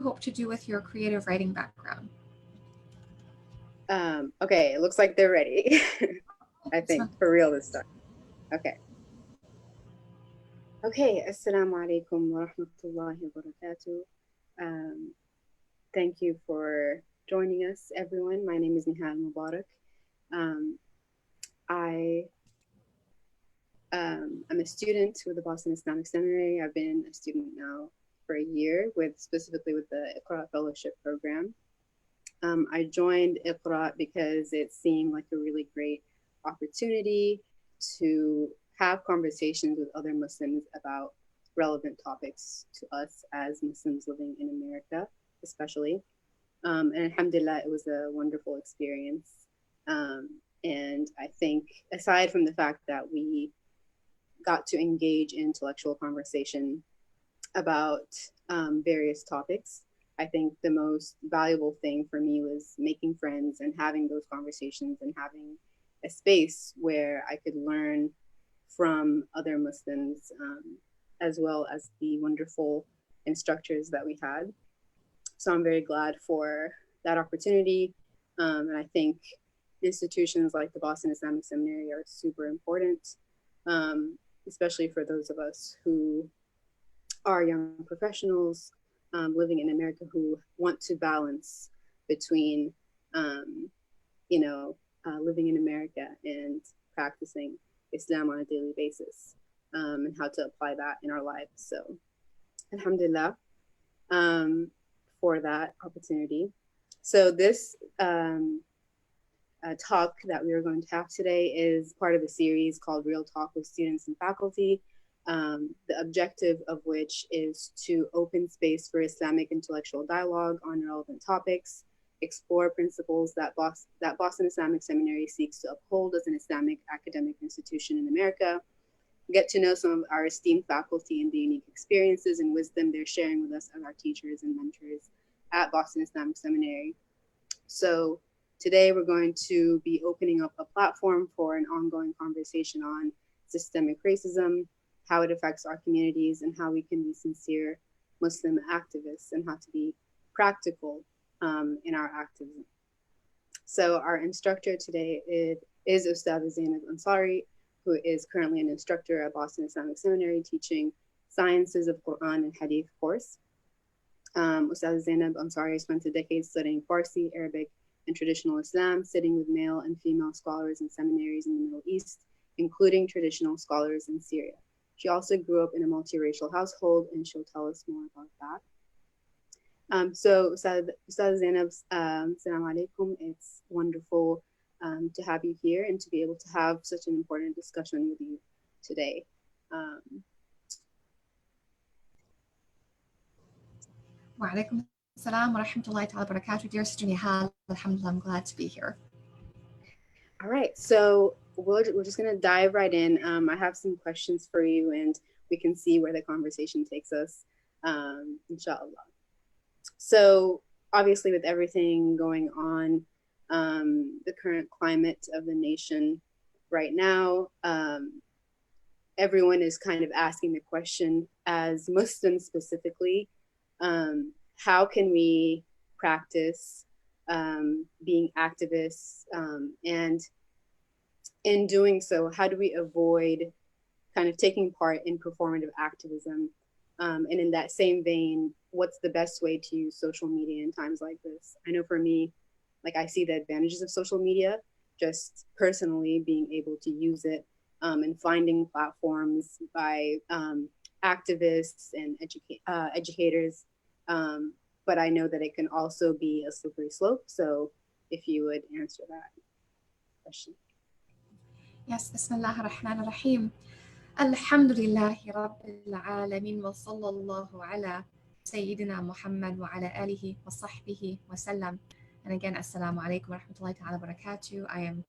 hope to do with your creative writing background? Okay, it looks like they're ready. I think for real this time. Okay. Okay, Assalamu alaikum wa rahmatullahi wa barakatuh. Thank you for joining us, everyone. My name is Nihal Mubarak. I'm a student with the Boston Islamic Seminary. I've been a student now for a year, specifically with the Iqra Fellowship Program. I joined Iqra because it seemed like a really great opportunity to have conversations with other Muslims about relevant topics to us as Muslims living in America, especially. And alhamdulillah, it was a wonderful experience. And I think aside from the fact that we got to engage in intellectual conversation about various topics, I think the most valuable thing for me was making friends and having those conversations and having a space where I could learn from other Muslims, as well as the wonderful instructors that we had. So I'm very glad for that opportunity. And I think institutions like the Boston Islamic Seminary are super important, especially for those of us who are young professionals living in America who want to balance between, living in America and practicing Islam on a daily basis, and how to apply that in our lives. So, alhamdulillah, for that opportunity. So this talk that we are going to have today is part of a series called Real Talk with Students and Faculty, the objective of which is to open space for Islamic intellectual dialogue on relevant topics, explore principles that Boston Islamic Seminary seeks to uphold as an Islamic academic institution in America, get to know some of our esteemed faculty and the unique experiences and wisdom they're sharing with us as our teachers and mentors at Boston Islamic Seminary. So today we're going to be opening up a platform for an ongoing conversation on systemic racism, how it affects our communities, and how we can be sincere Muslim activists and how to be practical in our activism. So our instructor today is Ustadh Zainab Ansari, who is currently an instructor at Boston Islamic Seminary teaching Sciences of Quran and Hadith course. Ustadh Zainab Ansari spent a decade studying Farsi, Arabic, and traditional Islam, sitting with male and female scholars in seminaries in the Middle East, including traditional scholars in Syria. She also grew up in a multiracial household, and she'll tell us more about that. So Ustadh Zainab, Assalamu alaikum. It's wonderful to have you here and to be able to have such an important discussion with you today. Wa alaikum assalam wa rahmatullahi wa barakatuh. Dear Sister Nihal, alhamdulillah, I'm glad to be here. All right, so we're just going to dive right in. I have some questions for you, and we can see where the conversation takes us, inshallah. So obviously with everything going on, the current climate of the nation right now, everyone is kind of asking the question, as Muslims specifically, how can we practice being activists, and in doing so, how do we avoid kind of taking part in performative activism? And in that same vein, what's the best way to use social media in times like this? I know for me, like I see the advantages of social media, just personally being able to use it and finding platforms by activists and educators. But I know that it can also be a slippery slope. So if you would answer that question. Yes, Bismillah ar-Rahman ar-Rahim. Alhamdulillahi Rabbil Alameen wa sallallahu ala Sayyidina Muhammad wa ala alihi wa sahbihi wa sallam. And again, Assalamu alaikum wa rahmatullahi ta'ala wa barakatuh. I am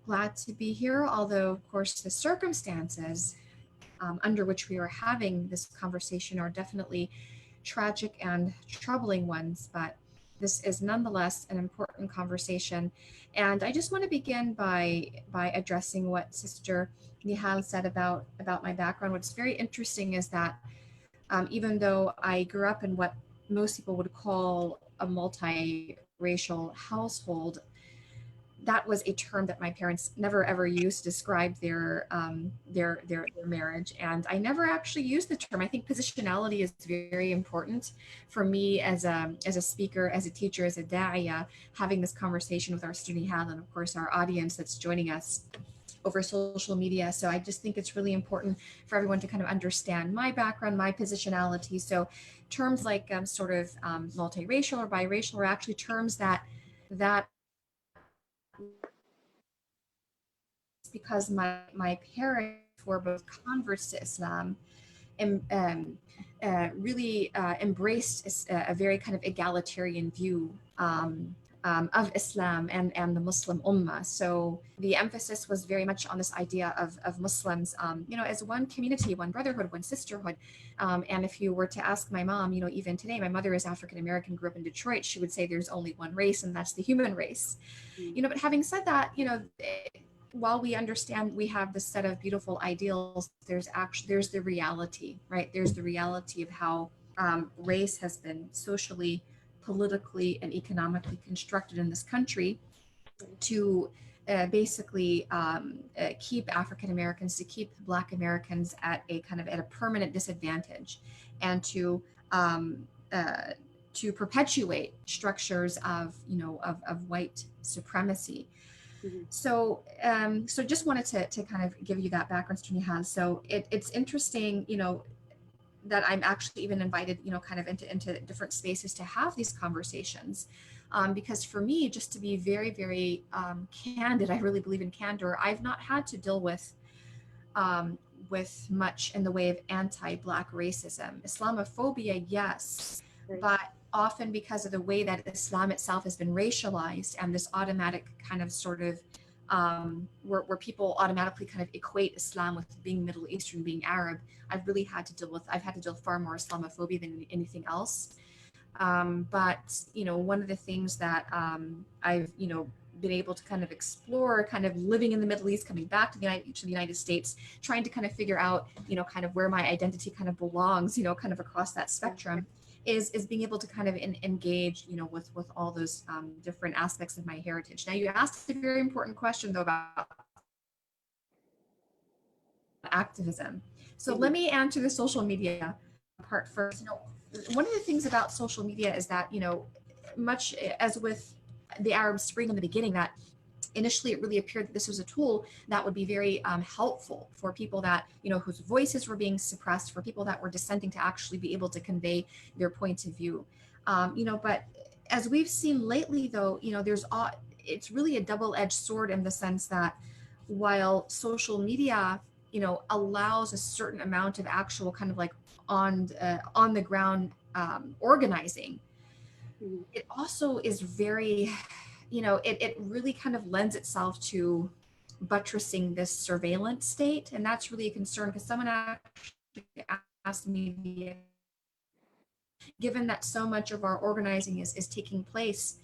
glad to be here, although of course the circumstances under which we are having this conversation are definitely tragic and troubling ones, but this is nonetheless an important conversation. And I just want to begin by addressing what Sister Nihal said about my background. What's very interesting is that even though I grew up in what most people would call a multiracial household, that was a term that my parents never ever used to describe their marriage, and I never actually used the term. I think positionality is very important for me as a speaker, as a teacher, as a da'iyah, having this conversation with our student hal and of course our audience that's joining us over social media. So I just think it's really important for everyone to kind of understand my background, my positionality. So terms like sort of multiracial or biracial are actually terms that because my parents were both converts to Islam and really embraced a very kind of egalitarian view of Islam and the Muslim Ummah. So the emphasis was very much on this idea of Muslims, as one community, one brotherhood, one sisterhood. And if you were to ask my mom, even today, my mother is African American, grew up in Detroit, she would say there's only one race, and that's the human race. But having said that, while we understand we have this set of beautiful ideals, there's the reality, right? There's the reality of how race has been socially, politically, and economically constructed in this country to basically keep African Americans, to keep Black Americans at a kind of at a permanent disadvantage, and to perpetuate structures of white supremacy. So, so just wanted to kind of give you that background, Nihal. So it's interesting, that I'm actually even invited, kind of into different spaces to have these conversations. Because for me, just to be very, very candid, I really believe in candor. I've not had to deal with much in the way of anti-Black racism. Islamophobia, yes, but often because of the way that Islam itself has been racialized and this automatic kind of sort of where people automatically kind of equate Islam with being Middle Eastern, being Arab. I've had to deal with far more Islamophobia than anything else. But one of the things that I've been able to kind of explore, kind of living in the Middle East, coming back to the United States, trying to kind of figure out kind of where my identity kind of belongs, kind of across that spectrum, is being able to kind of engage with all those different aspects of my heritage. Now, you asked a very important question though about activism. So let me answer the social media part first. One of the things about social media is that, much as with the Arab Spring in the beginning, that initially it really appeared that this was a tool that would be very helpful for people that, whose voices were being suppressed, for people that were dissenting, to actually be able to convey their points of view. But as we've seen lately, though, it's really a double-edged sword in the sense that while social media allows a certain amount of actual kind of like on the ground organizing, it also is very, it really kind of lends itself to buttressing this surveillance state, and that's really a concern, because someone actually asked me, given that so much of our organizing is taking place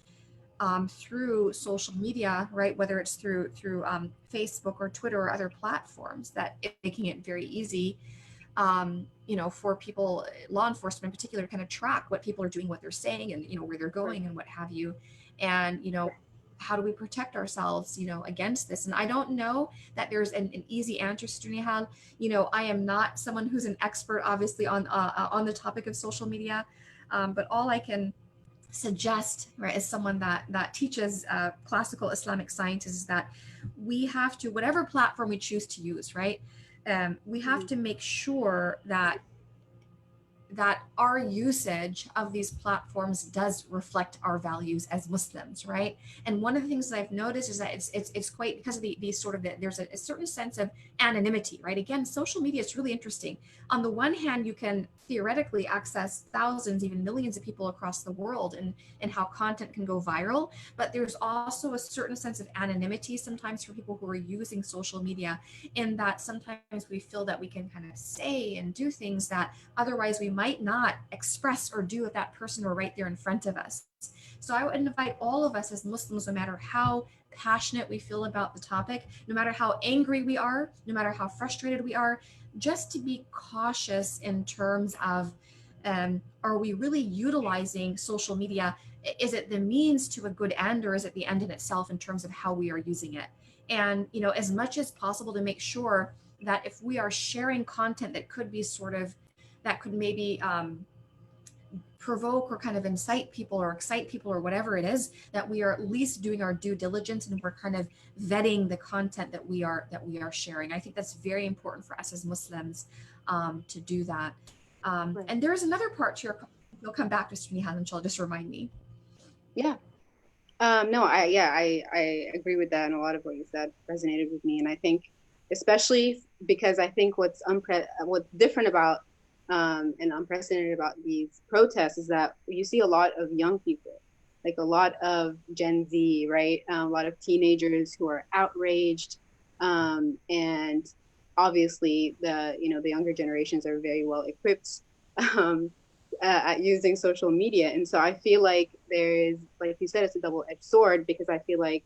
through social media, right? Whether it's through Facebook or Twitter or other platforms, that it's making it very easy, for people, law enforcement in particular, to kind of track what people are doing, what they're saying, and where they're going, and what have you. And how do we protect ourselves, against this? And I don't know that there's an easy answer, Nihal. I am not someone who's an expert, obviously, on the topic of social media, but all I can suggest, right, as someone that teaches classical Islamic sciences, is that we have to, whatever platform we choose to use, right, we have to make sure that our usage of these platforms does reflect our values as Muslims, right? And one of the things that I've noticed is that it's quite, because of the sort of there's a certain sense of anonymity, right? Again, social media is really interesting. On the one hand, you can theoretically access thousands, even millions of people across the world, and how content can go viral, but there's also a certain sense of anonymity sometimes for people who are using social media, in that sometimes we feel that we can kind of say and do things that otherwise we might not express or do if that person were right there in front of us. So I would invite all of us as Muslims, no matter how passionate we feel about the topic, no matter how angry we are, no matter how frustrated we are, just to be cautious in terms of Are we really utilizing social media? Is it the means to a good end, or is it the end in itself in terms of how we are using it? And, as much as possible to make sure that if we are sharing content that could be sort of, that could maybe provoke or kind of incite people or excite people or whatever it is, that we are at least doing our due diligence and we're kind of vetting the content that we are sharing. I think that's very important for us as Muslims, to do that. Right. And there's another part to your, you'll come back to Srinihan, and she'll just remind me. Yeah. No, I agree with that, and a lot of what you said resonated with me. And I think, especially because I think what's different about and unprecedented about these protests is that you see a lot of young people, like a lot of Gen Z, right? A lot of teenagers who are outraged, and obviously the younger generations are very well equipped. Um, at using social media. And so I feel like there's, like you said, it's a double-edged sword, because I feel like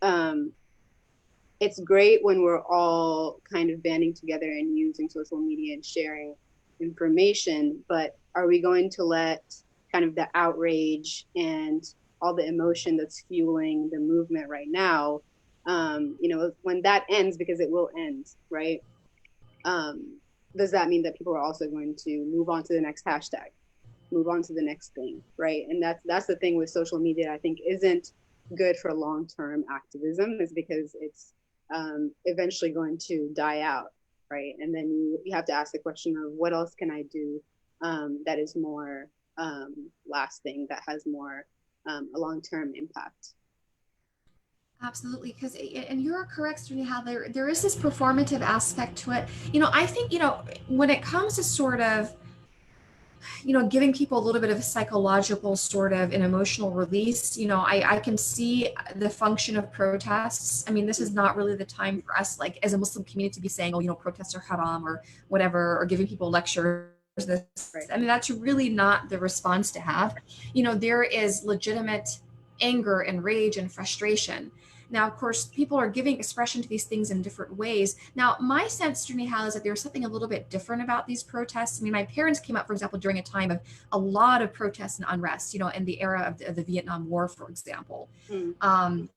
um, it's great when we're all kind of banding together and using social media and sharing information, but are we going to let kind of the outrage and all the emotion that's fueling the movement right now, when that ends, because it will end, right? Um, does that mean that people are also going to move on to the next hashtag, move on to the next thing, right? And that's the thing with social media, I think isn't good for long-term activism, is because it's eventually going to die out, right? And then you have to ask the question of what else can I do that is more lasting, that has more a long-term impact. Absolutely, because and you're correct, Srini, how there is this performative aspect to it. I think, when it comes to sort of, giving people a little bit of a psychological sort of an emotional release, I can see the function of protests. I mean, this is not really the time for us, like as a Muslim community, to be saying, oh, protests are haram or whatever, or giving people lectures. This, Right. I mean, that's really not the response to have. There is legitimate anger and rage and frustration. Now, of course, people are giving expression to these things in different ways. Now, my sense, Hal, is that there's something a little bit different about these protests. I mean, my parents came up, for example, during a time of a lot of protests and unrest, in the era of the Vietnam War, for example. Mm.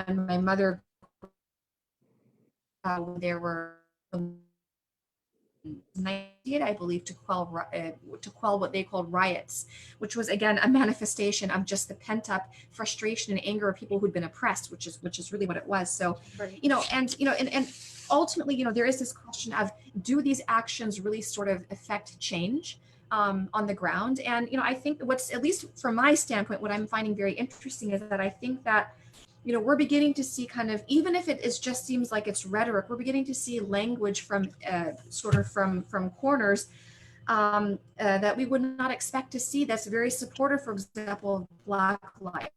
And my mother, there were I believe, to quell what they called riots, which was again a manifestation of just the pent up frustration and anger of people who'd been oppressed, which is really what it was. So, Right. and ultimately, there is this question of, do these actions really sort of affect change on the ground? And I think what's, at least from my standpoint, what I'm finding very interesting is that I think that we're beginning to see, kind of, even if it is just seems like it's rhetoric, we're beginning to see language from sort of from corners that we would not expect to see, that's very supportive, for example, of Black life.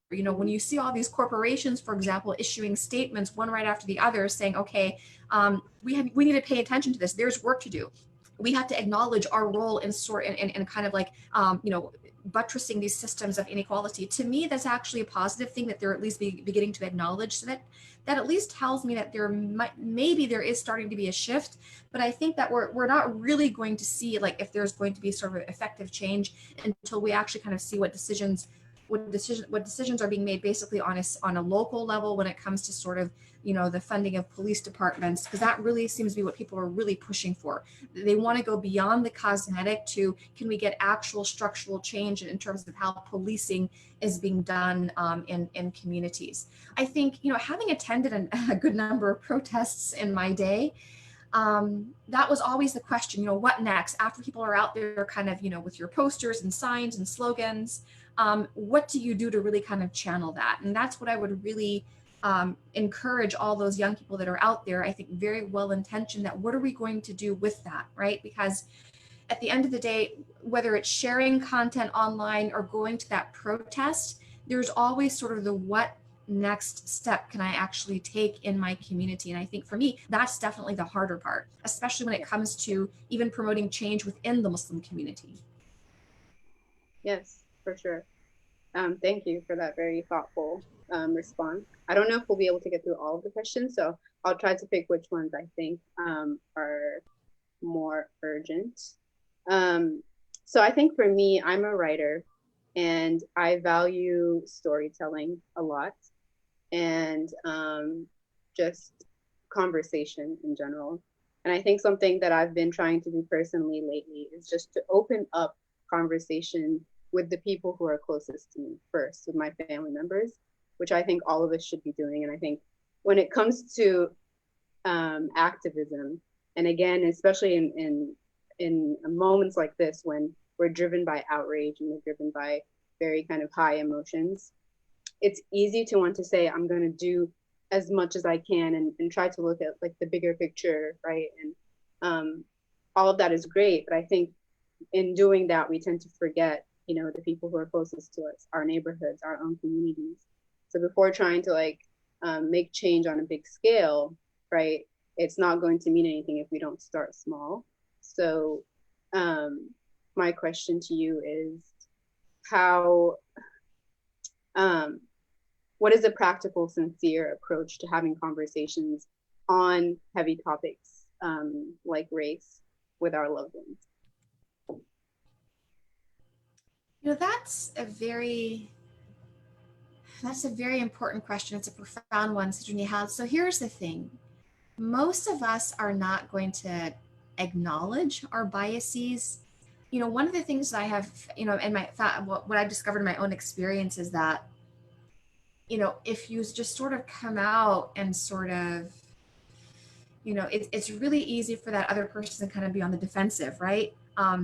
When you see all these corporations, for example, issuing statements one right after the other saying, okay, we need to pay attention to this, there's work to do, we have to acknowledge our role in kind of like buttressing these systems of inequality. To me, that's actually a positive thing, that they're at least beginning to acknowledge. So that at least tells me that maybe there is starting to be a shift. But I think that we're not really going to see, like, if there's going to be sort of effective change until we actually kind of see what decisions are being made, basically on a local level, when it comes to sort of the funding of police departments, because that really seems to be what people are really pushing for. They want to go beyond the cosmetic to, can we get actual structural change in terms of how policing is being done in communities. I think, having attended a good number of protests in my day, that was always the question, what next after people are out there kind of, with your posters and signs and slogans, what do you do to really kind of channel that? And that's what I would really encourage all those young people that are out there, I think very well intentioned, that what are we going to do with that, right? Because at the end of the day, whether it's sharing content online or going to that protest, there's always sort of the what next step can I actually take in my community. And I think for me, that's definitely the harder part, especially when it comes to even promoting change within the Muslim community. Yes, for sure. Thank you for that very thoughtful response. I don't know if we'll be able to get through all of the questions, so I'll try to pick which ones I think are more urgent. So I think for me, I'm a writer and I value storytelling a lot and just conversation in general. And I think something that I've been trying to do personally lately is just to open up conversation with the people who are closest to me first, with my family members, which I think all of us should be doing. And I think when it comes to activism, and again, especially in moments like this when we're driven by outrage and we're driven by very kind of high emotions, it's easy to want to say I'm going to do as much as I can and try to look at like the bigger picture, right? And all of that is great, but I think in doing that we tend to forget, the people who are closest to us, our neighborhoods, our own communities. So before trying to like make change on a big scale, right, it's not going to mean anything if we don't start small. So my question to you is how what is a practical, sincere approach to having conversations on heavy topics like race with our loved ones? That's a very important question. It's a profound one, Sidney. So here's the thing. Most of us are not going to acknowledge our biases. One of the things that I have, in what I've discovered in my own experience is that, if you just sort of come out and sort of, it's really easy for that other person to kind of be on the defensive, right? I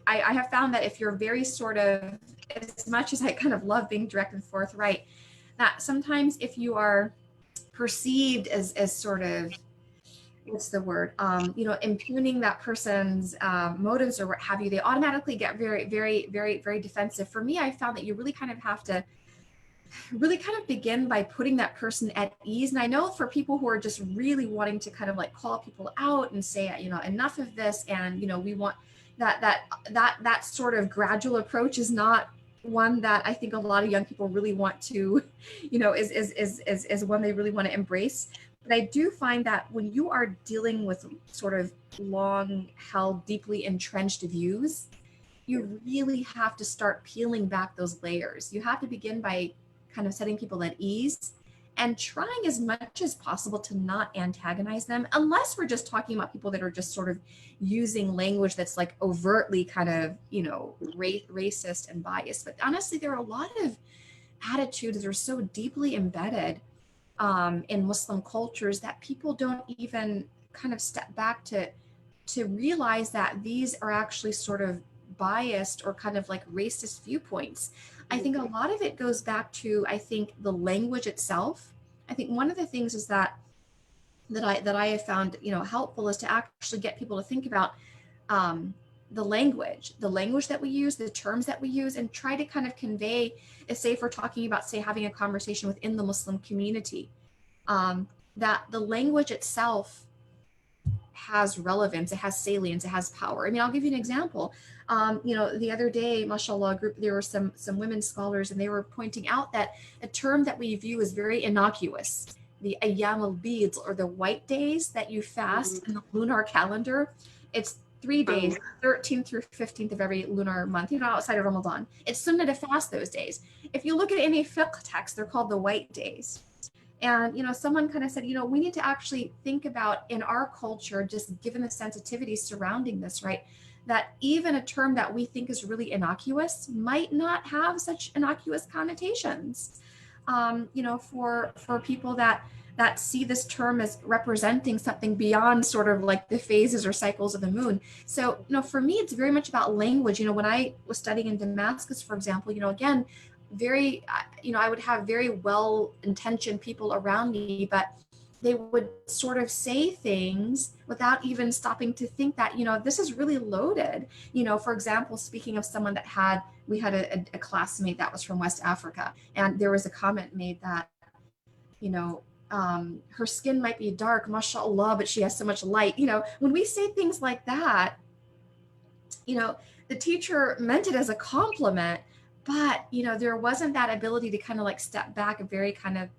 have found that if you're very sort of, as much as I kind of love being direct and forthright, that sometimes if you are perceived as sort of, what's the word, impugning that person's motives or what have you, they automatically get very, very, very, very defensive. For me, I found that you really kind of have to really kind of begin by putting that person at ease. And I know for people who are just really wanting to kind of like call people out and say, enough of this, and we want that sort of gradual approach is not one that I think a lot of young people really want to, is one they really want to embrace. But I do find that when you are dealing with sort of long held, deeply entrenched views, you really have to start peeling back those layers. You have to begin by kind of setting people at ease and trying as much as possible to not antagonize them, unless we're just talking about people that are just sort of using language that's like overtly kind of, racist and biased. But honestly, there are a lot of attitudes that are so deeply embedded in Muslim cultures that people don't even kind of step back to realize that these are actually sort of biased or kind of like racist viewpoints. I think a lot of it goes back to, I think, the language itself. I think one of the things is that I have found, helpful is to actually get people to think about the language that we use, the terms that we use, and try to kind of convey, say if we're talking about, say, having a conversation within the Muslim community, that the language itself has relevance, it has salience, it has power. I mean, I'll give you an example. The other day, mashallah, there were some women scholars, and they were pointing out that a term that we view as very innocuous, the ayyam al-bid, or the white days that you fast in the lunar calendar, it's 3 days, 13th through 15th of every lunar month, outside of Ramadan. It's sunnah to fast those days. If you look at any fiqh text, they're called the white days. And, someone kind of said, we need to actually think about in our culture, just given the sensitivity surrounding this, right, that even a term that we think is really innocuous might not have such innocuous connotations, for people that see this term as representing something beyond sort of like the phases or cycles of the moon. So, for me, it's very much about language. When I was studying in Damascus, for example, again, very, I would have very well-intentioned people around me, but they would sort of say things without even stopping to think that, this is really loaded. For example, speaking of someone we had a classmate that was from West Africa, and there was a comment made that, her skin might be dark, mashallah, but she has so much light. When we say things like that, the teacher meant it as a compliment, but there wasn't that ability to kind of like step back and very kind of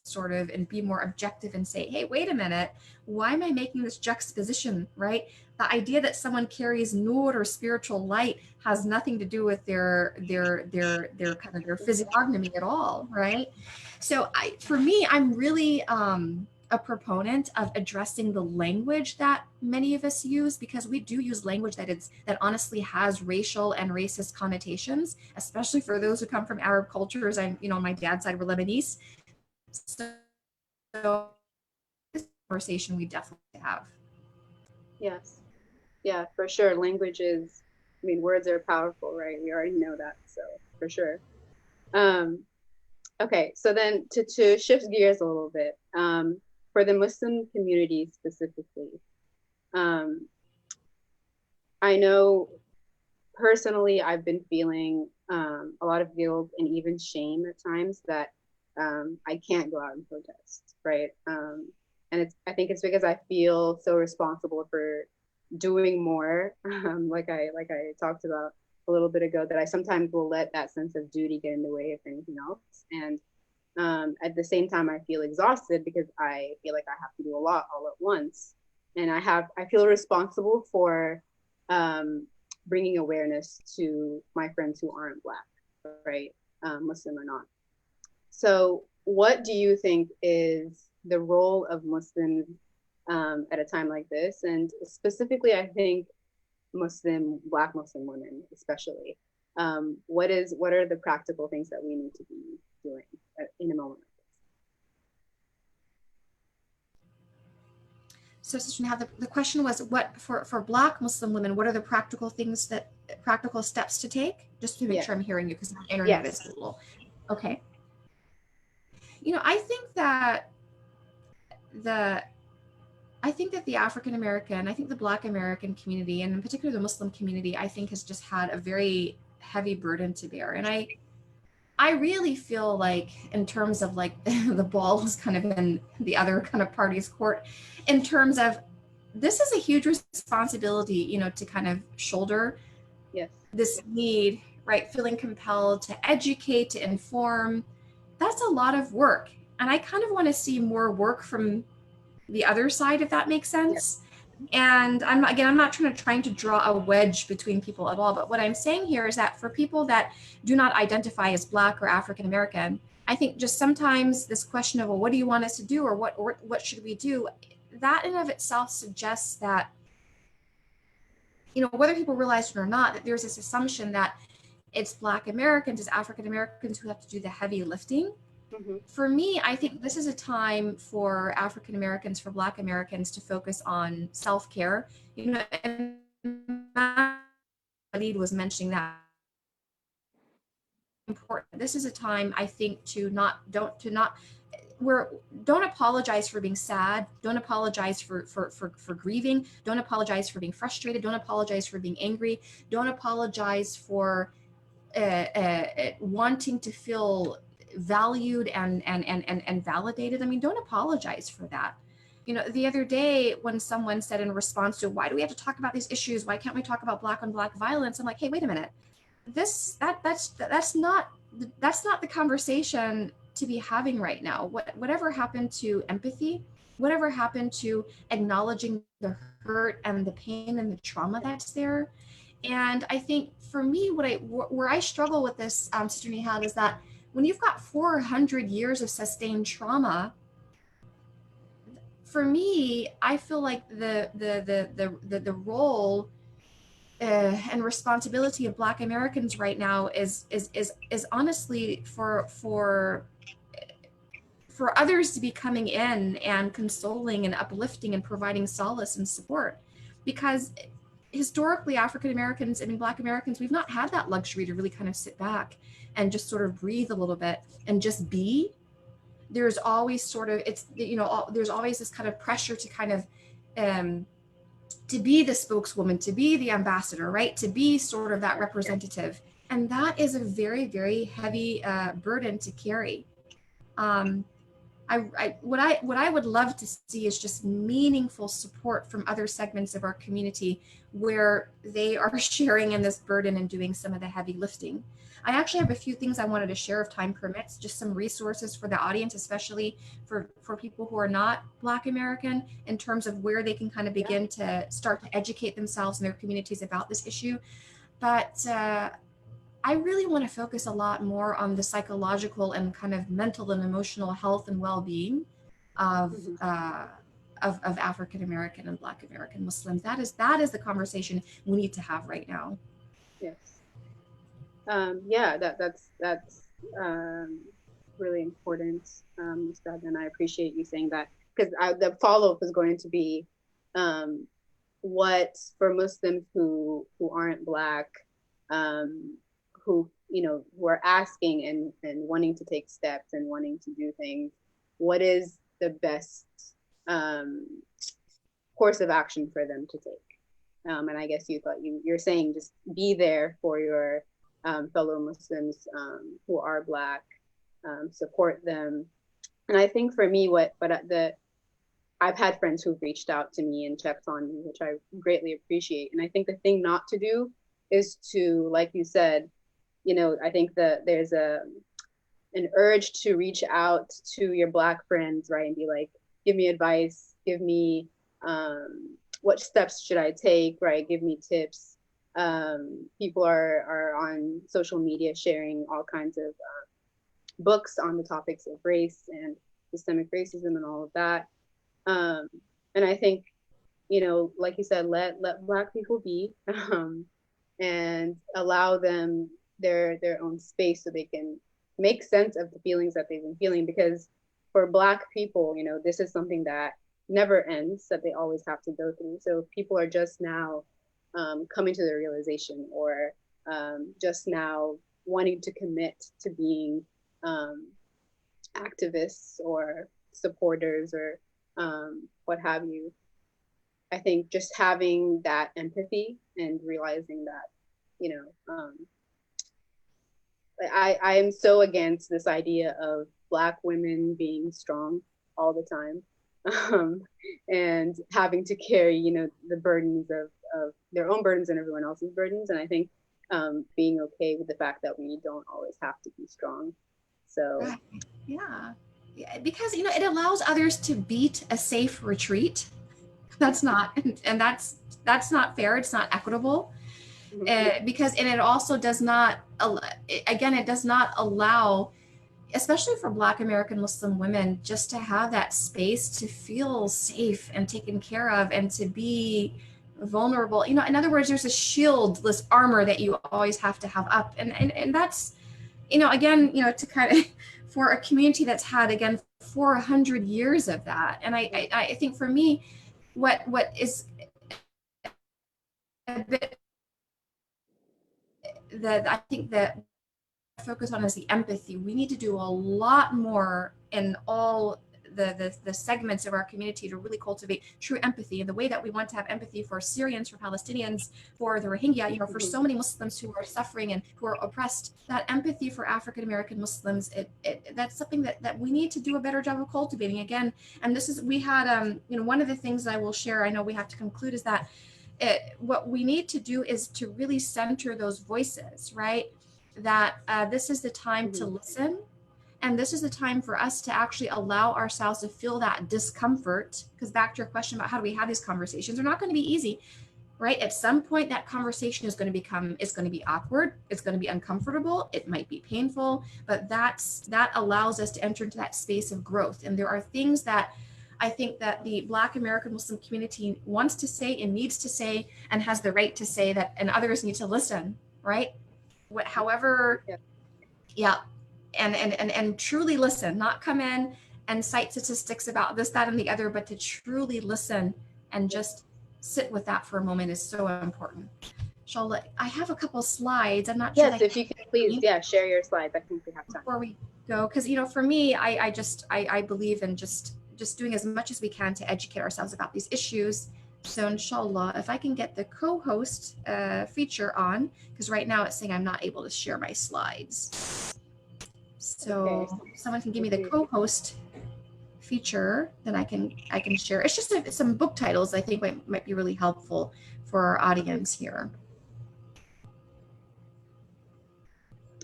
sort of and be more objective and say, hey, wait a minute, why am I making this juxtaposition, right? The idea that someone carries nur or spiritual light has nothing to do with their kind of their physiognomy at all, right? So for me, I'm really a proponent of addressing the language that many of us use, because we do use language that honestly has racial and racist connotations, especially for those who come from Arab cultures. My dad's side were Lebanese, so this conversation we definitely have. Yes. Yeah, for sure. Languages, I mean, words are powerful, right? We already know that, so for sure. Okay, so then to shift gears a little bit, for the Muslim community specifically, I know personally I've been feeling a lot of guilt and even shame at times that I can't go out and protest, right? And I think it's because I feel so responsible for doing more, like I talked about a little bit ago, that I sometimes will let that sense of duty get in the way of anything else. And at the same time, I feel exhausted because I feel like I have to do a lot all at once, and I feel responsible for bringing awareness to my friends who aren't Black, right, Muslim or not. So, what do you think is the role of Muslims at a time like this? And specifically, I think Black Muslim women, especially. What are the practical things that we need to be doing in a moment like this? So, Sister Neha, the question was, what for Black Muslim women, what are the practical steps to take? Just to make sure I'm hearing you, because my internet is a little. Okay. I think that the African American, I think the Black American community, and in particular the Muslim community, I think has just had a very heavy burden to bear. And I really feel like, in terms of like the ball is kind of in the other kind of party's court, in terms of this is a huge responsibility, to kind of shoulder this need, right? Feeling compelled to educate, to inform. That's a lot of work. And I kind of want to see more work from the other side, if that makes sense. And I'm not trying to draw a wedge between people at all, but what I'm saying here is that for people that do not identify as Black or African American, I think just sometimes this question of, well, what do you want us to do, or what should we do, that in of itself suggests that, whether people realize it or not, that there's this assumption that it's Black Americans, it's African Americans who have to do the heavy lifting. For me, I think this is a time for African Americans, for Black Americans, to focus on self-care. And Khalid was mentioning that. Important. This is a time, I think, don't apologize for being sad. Don't apologize for grieving. Don't apologize for being frustrated. Don't apologize for being angry. Don't apologize for wanting to feel valued and validated. I mean, don't apologize for that. The other day when someone said in response to, why do we have to talk about these issues? Why can't we talk about Black on Black violence? I'm like, hey, wait a minute. That's not the conversation to be having right now. Whatever happened to empathy? Whatever happened to acknowledging the hurt and the pain and the trauma that's there? And I think for me, where I struggle with this, Sister Nihal, is that when you've got 400 years of sustained trauma, for me, I feel like the role and responsibility of Black Americans right now is honestly for others to be coming in and consoling and uplifting and providing solace and support, because historically African Americans, Black Americans, we've not had that luxury to really kind of sit back and just sort of breathe a little bit and just be. There's always there's always this kind of pressure to kind of to be the spokeswoman, to be the ambassador, right? To be sort of that representative. And that is a very, very heavy burden to carry. What I would love to see is just meaningful support from other segments of our community where they are sharing in this burden and doing some of the heavy lifting. I actually have a few things I wanted to share if time permits, just some resources for the audience, especially for people who are not Black American, in terms of where they can kind of begin to start to educate themselves and their communities about this issue. But I really want to focus a lot more on the psychological and kind of mental and emotional health and well-being of of African American and Black American Muslims. That is the conversation we need to have right now. Yes. Yeah, that's really important, Ustad, and I appreciate you saying that, because the follow-up is going to be what for Muslims who aren't Black, who who are asking and wanting to take steps and wanting to do things, what is the best course of action for them to take? And I guess you're saying just be there for your fellow Muslims who are Black, support them. And I think for me, I've had friends who've reached out to me and checked on me, which I greatly appreciate. And I think the thing not to do is to, like you said, I think that there's an urge to reach out to your Black friends, right, and be like, give me advice, give me what steps should I take, right? Give me tips. People are on social media sharing all kinds of books on the topics of race and systemic racism and all of that. And I think, like you said, let Black people be, and allow them their own space so they can make sense of the feelings that they've been feeling. Because for Black people, this is something that never ends, that they always have to go through. So if people are just now coming to the realization, or just now wanting to commit to being activists or supporters or what have you, I think just having that empathy and realizing that, I am so against this idea of Black women being strong all the time, and having to carry, the burdens of their own burdens and everyone else's burdens. And I think being okay with the fact that we don't always have to be strong. So yeah, because it allows others to beat a safe retreat. That's not, and that's not fair. It's not equitable. Because it also does not, again, it does not allow, especially for Black American Muslim women, just to have that space to feel safe and taken care of and to be vulnerable. In other words, there's a shield, this armor that you always have to have up. And that's, again, to kind of, for a community that's had, again, 400 years of that. And I think for me, what is a bit that I think that focus on is the empathy. We need to do a lot more in all the segments of our community to really cultivate true empathy, in the way that we want to have empathy for Syrians, for Palestinians, for the Rohingya, for so many Muslims who are suffering and who are oppressed. That empathy for African American Muslims, that's something that we need to do a better job of cultivating again. And this is, we had one of the things I will share, I know we have to conclude, is that what we need to do is to really center those voices, right? That this is the time to listen. And this is the time for us to actually allow ourselves to feel that discomfort. Because back to your question about how do we have these conversations, they're not going to be easy, right? At some point, that conversation is going to be awkward. It's going to be uncomfortable. It might be painful, but that allows us to enter into that space of growth. And there are things that I think that the Black American Muslim community wants to say and needs to say and has the right to say, that, and others need to listen, right? However, yeah. And truly listen, not come in and cite statistics about this, that, and the other, but to truly listen and just sit with that for a moment is so important. Shola, I have a couple slides. I'm not sure. Yes, if you could please, share your slides. I think we have time. Before we go, because for me, I believe in just doing as much as we can to educate ourselves about these issues. So inshallah, if I can get the co-host feature on, because right now it's saying I'm not able to share my slides. So someone can give me the co-host feature that I can share. It's just some book titles I think might be really helpful for our audience here.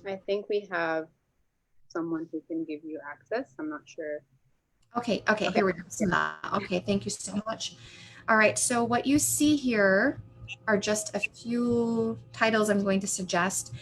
I think we have someone who can give you access. I'm not sure. Okay, here we go. Okay, thank you so much. All right, so what you see here are just a few titles I'm going to suggest.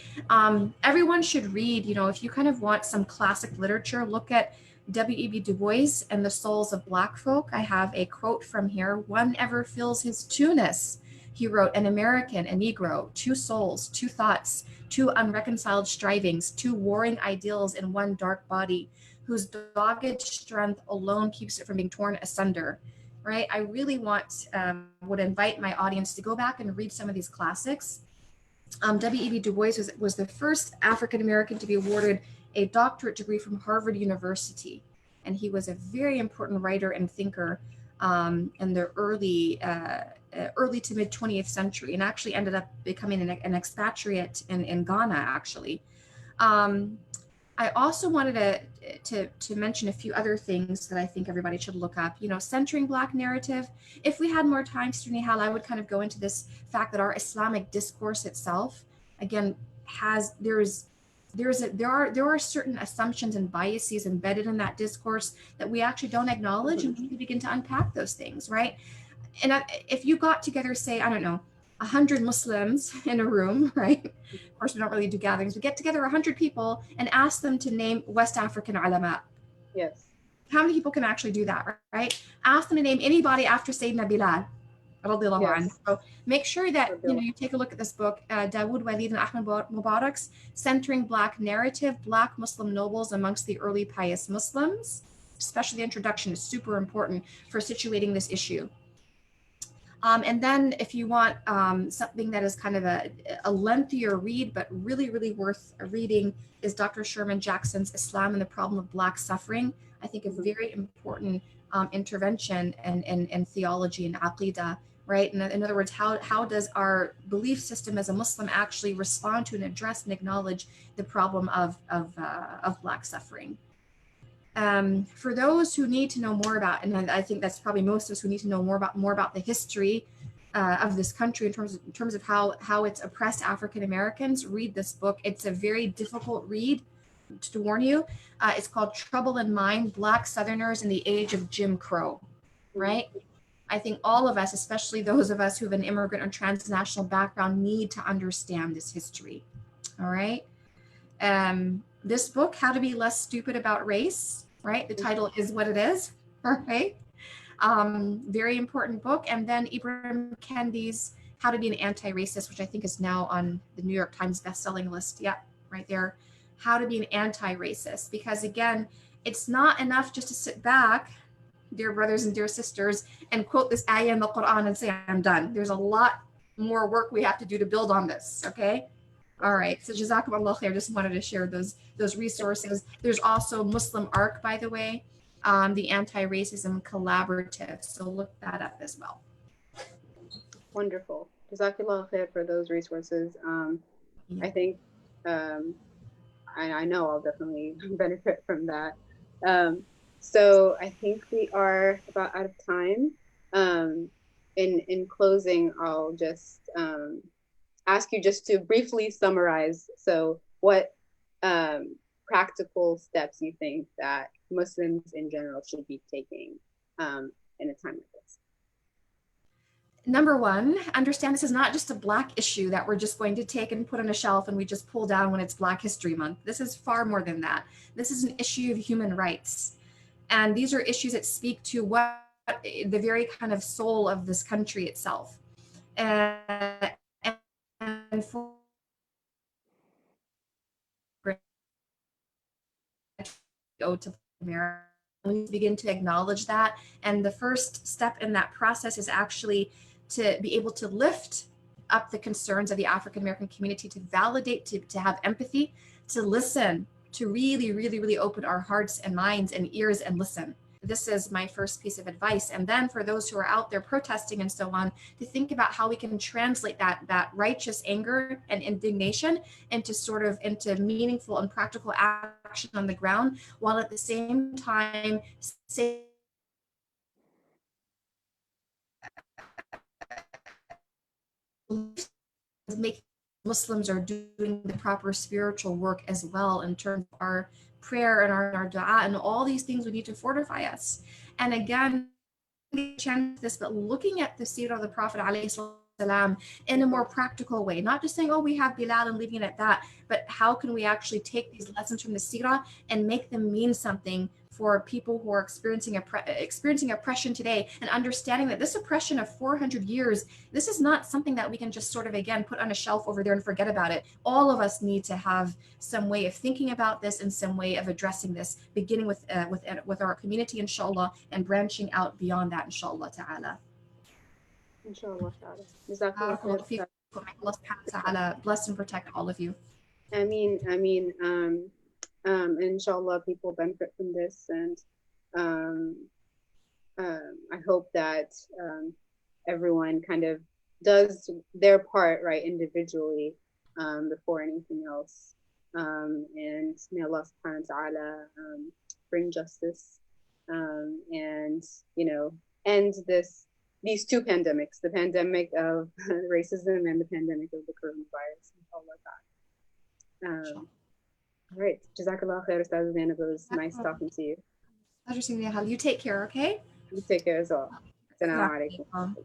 Everyone should read, you know, if you kind of want some classic literature, look at W.E.B. Du Bois and the Souls of Black Folk. I have a quote from here. One ever fills his two-ness. He wrote, an American, a Negro, two souls, two thoughts, two unreconciled strivings, two warring ideals in one dark body, whose dogged strength alone keeps it from being torn asunder, right? I really would invite my audience to go back and read some of these classics. W.E.B. Du Bois was the first African-American to be awarded a doctorate degree from Harvard University. And he was a very important writer and thinker in the early to mid 20th century, and actually ended up becoming an expatriate in Ghana, actually. I also wanted to mention a few other things that I think everybody should look up. You know, centering Black narrative. If we had more time, Sister Nihal, I would kind of go into this fact that our Islamic discourse itself, again, there are certain assumptions and biases embedded in that discourse that we actually don't acknowledge, and we begin to unpack those things, right? And if you got together, say, I don't know, 100 Muslims in a room, right? Of course, we don't really do gatherings. We get together 100 people and ask them to name West African ulama. Yes. How many people can actually do that, right? Ask them to name anybody after Sayyidina Bilal. Yes. So make sure that you take a look at this book, Dawood Walid and Ahmed Mubarak's Centering Black Narrative, Black Muslim Nobles Amongst the Early Pious Muslims. Especially the introduction is super important for situating this issue. And then if you want something that is kind of a lengthier read, but really, really worth reading, is Dr. Sherman Jackson's Islam and the Problem of Black Suffering. I think a very important intervention in theology and aqidah, right? In other words, how does our belief system as a Muslim actually respond to and address and acknowledge the problem of Black suffering? For those who need to know more about, and I think that's probably most of us who need to know more about the history of this country in terms of how it's oppressed African Americans, read this book. It's a very difficult read, to warn you. It's called Trouble in Mind: Black Southerners in the Age of Jim Crow, right? I think all of us, especially those of us who have an immigrant or transnational background, need to understand this history, all right? This book, How to Be Less Stupid About Race, right? The title is what it is, right? Very important book. And then Ibram Kendi's How to Be an Anti-Racist, which I think is now on the New York Times bestselling list. Yeah, right there. How to Be an Anti-Racist. Because again, it's not enough just to sit back, dear brothers and dear sisters, and quote this ayah in the Quran and say, I'm done. There's a lot more work we have to do to build on this, okay? All right, so Jazakumullah khair, just wanted to share those resources. There's also Muslim Arc, by the way, the Anti-Racism Collaborative, so look that up as well. Wonderful. Jazakumullah khair for those resources. I think, I know I'll definitely benefit from that. So I think we are about out of time. In closing, I'll just ask you just to briefly summarize. So what practical steps you think that Muslims in general should be taking in a time like this? Number one, understand this is not just a Black issue that we're just going to take and put on a shelf and we just pull down when it's Black History Month. This is far more than that. This is an issue of human rights. And these are issues that speak to what the very kind of soul of this country itself. And for go to America, we begin to acknowledge that. And the first step in that process is actually to be able to lift up the concerns of the African American community, to validate, to have empathy, to listen, to really, really, really open our hearts and minds and ears and listen. This is my first piece of advice. And then for those who are out there protesting and so on, to think about how we can translate that righteous anger and indignation into meaningful and practical action on the ground, while at the same time saying make Muslims are doing the proper spiritual work as well in terms of our prayer and our dua and all these things we need to fortify us. And again, chance this, but looking at the seerah of the Prophet ﷺ in a more practical way, not just saying, oh, we have Bilal and leaving it at that, but how can we actually take these lessons from the seerah and make them mean something for people who are experiencing oppression today, and understanding that this oppression of 400 years, this is not something that we can just sort of, again, put on a shelf over there and forget about it. All of us need to have some way of thinking about this and some way of addressing this, beginning with our community, inshallah, and branching out beyond that, inshallah ta'ala. Inshallah ta'ala. Jazakallah khair. Allah subhanahu wa ta'ala bless and protect all of you. Inshallah, people benefit from this, and I hope that everyone kind of does their part, right, individually, before anything else. And may Allah subhanahu wa ta'ala bring justice, and, you know, end these two pandemics, the pandemic of racism and the pandemic of the coronavirus. All right. Jazakallah khair, Ustaz Zainab. It was nice talking to you. Pleasure seeing you. You take care, okay? You take care as well. Assalamu alaikum.